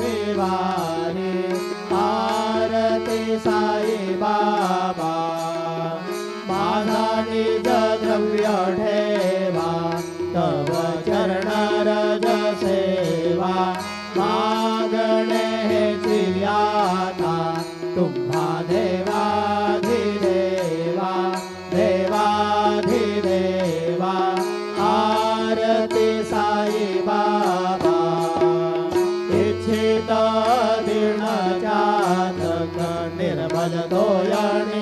निवारी आरती साई बाबा माझा निज द्रव्य ठेवा तव चरण रज सेवा मागणे हेची आता तुम्हा देवाधिदेवा देवाधिदेवा आरती साई बाबा इच्छित दीन जातक निर्मल दोयणी